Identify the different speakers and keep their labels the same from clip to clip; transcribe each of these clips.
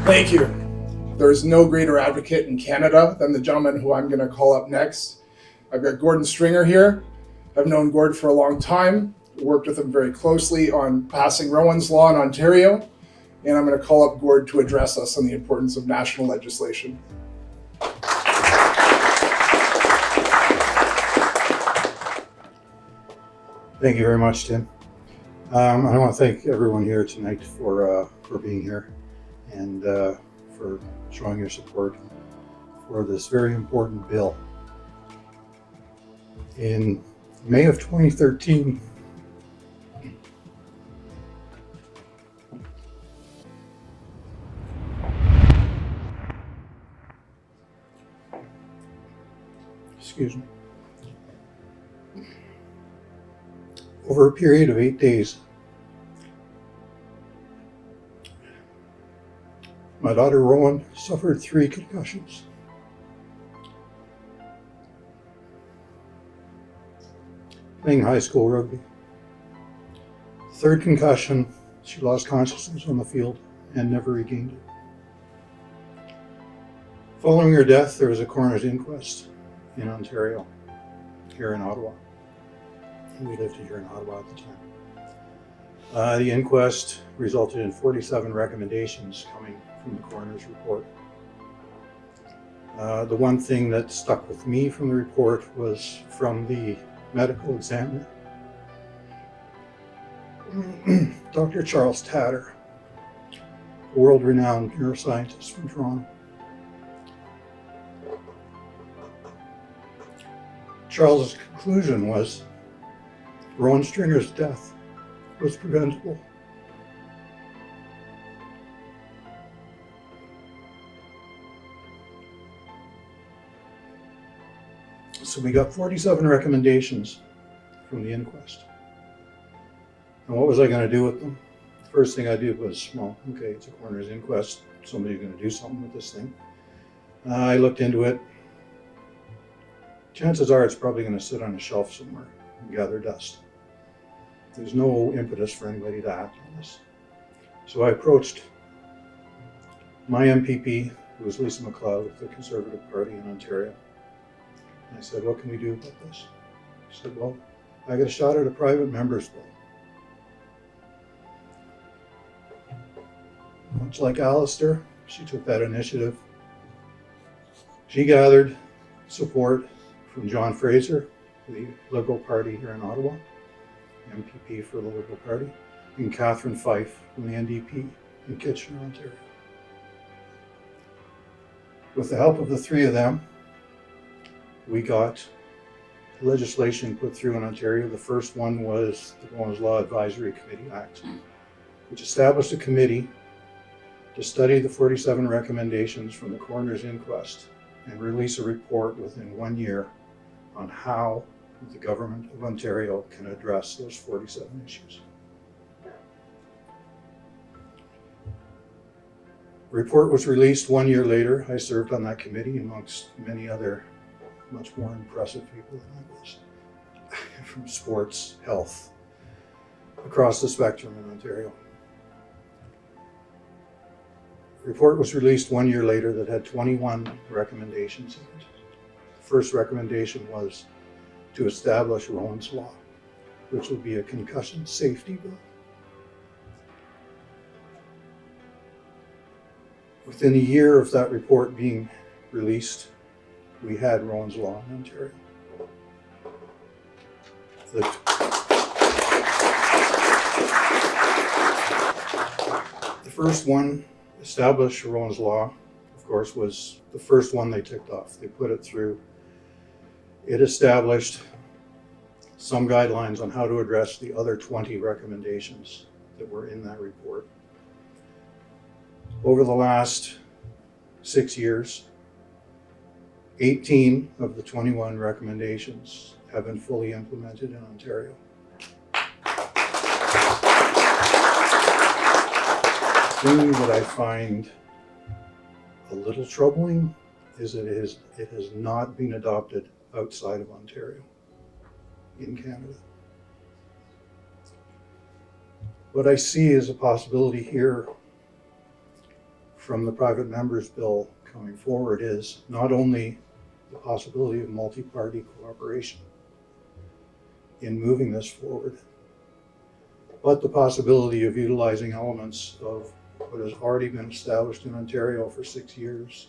Speaker 1: Thank you. There's no greater advocate in Canada than the gentleman who I'm going to call up next. I've got Gordon Stringer here. I've known Gord for a long time, worked with him very closely on passing Rowan's Law in Ontario, and I'm going to call up Gord to address us on the importance of national legislation.
Speaker 2: Thank you very much, Tim. I want to thank everyone here tonight for being here and for showing your support for this very important bill. In May of 2013, over a period of 8 days, my daughter Rowan suffered 3 concussions. Playing high school rugby. Third concussion, she lost consciousness on the field and never regained it. Following her death, there was a coroner's inquest in Ontario, here in Ottawa. We lived here in Ottawa at the time. The inquest resulted in 47 recommendations coming from the coroner's report. The one thing that stuck with me from the report was from the medical examiner, Dr. Charles Tatter, a world-renowned neuroscientist from Toronto. Charles's conclusion was Rowan Stringer's death was preventable. So we got 47 recommendations from the inquest. And what was I going to do with them? The first thing I did was, well, okay, it's a coroner's inquest. Somebody's going to do something with this thing. I looked into it. Chances are it's probably going to sit on a shelf somewhere and gather dust. There's no impetus for anybody to act on this. So I approached my MPP, who was Lisa MacLeod of the Conservative Party in Ontario. And I said, what can we do about this? She said, well, I got a shot at a private member's bill. Much like Alistair, she took that initiative. She gathered support from John Fraser, the Liberal Party here in Ottawa, MPP for the Liberal Party, and Catherine Fife from the NDP in Kitchener, Ontario. With the help of the 3 of them, we got legislation put through in Ontario. The first one was the Rowan's Law Advisory Committee Act, which established a committee to study the 47 recommendations from the coroner's inquest and release a report within 1 year on how the government of Ontario can address those 47 issues. The report was released 1 year later. I served on that committee amongst many other much more impressive people than I was, from sports, health, across the spectrum in Ontario. The report was released 1 year later that had 21 recommendations in it. The first recommendation was to establish Rowan's Law, which would be a concussion safety bill. Within a year of that report being released, we had Rowan's Law in Ontario. The first one, establish Rowan's Law, of course, was the first one they ticked off. They put it through. It established some guidelines on how to address the other 20 recommendations that were in that report. Over the last 6 years, 18 of the 21 recommendations have been fully implemented in Ontario. The thing that I find a little troubling is that it has not been adopted outside of Ontario, in Canada. What I see is a possibility here from the private members bill coming forward is not only the possibility of multi-party cooperation in moving this forward, but the possibility of utilizing elements of what has already been established in Ontario for 6 years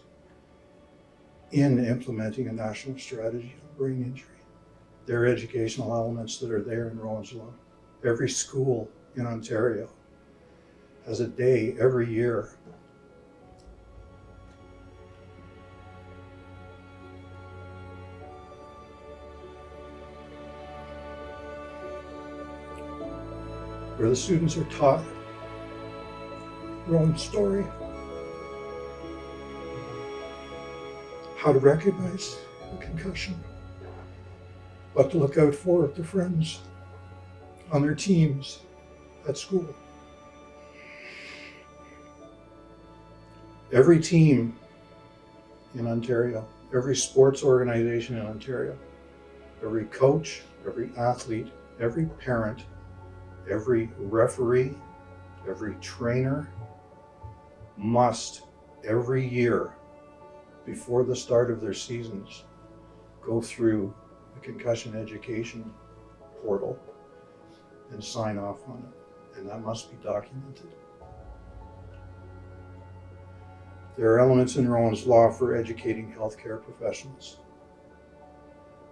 Speaker 2: in implementing a national strategy on brain injury. There are educational elements that are there in Rowan's Law. Every school in Ontario has a day every year where the students are taught Rowan's story, how to recognize a concussion, what to look out for at their friends, on their teams, at school. Every team in Ontario, every sports organization in Ontario, every coach, every athlete, every parent, every referee, every trainer must every year before the start of their seasons go through the concussion education portal and sign off on it, and that must be documented. There are elements in Rowan's Law for educating healthcare professionals.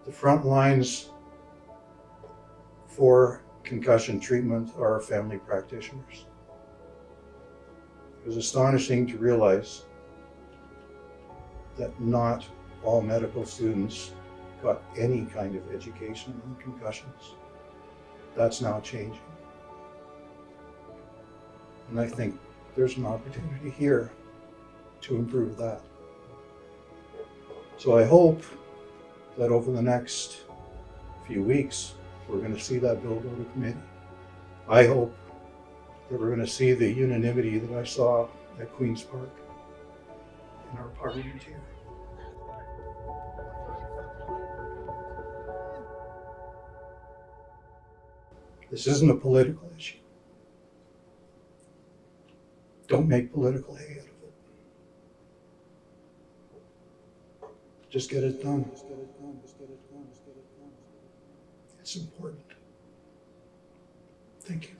Speaker 2: The front lines for concussion treatment are family practitioners. It was astonishing to realize that not all medical students got any kind of education on concussions. That's now changing. And I think there's an opportunity here to improve that. So I hope that over the next few weeks, we're going to see that bill go to committee. I hope that we're going to see the unanimity that I saw at Queen's Park in our parliament here. This isn't a political issue. Don't make political hay out of it. Just get it done. It's important. Thank you.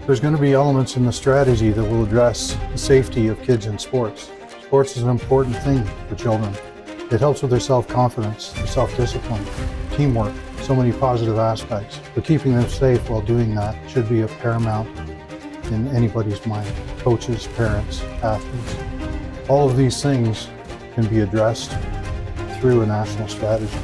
Speaker 2: There's going to be elements in the strategy that will address the safety of kids in sports. Sports is an important thing for children. It helps with their self-confidence, their self-discipline, teamwork, so many positive aspects. But keeping them safe while doing that should be a paramount in anybody's mind. Coaches, parents, athletes. All of these things can be addressed through a national strategy.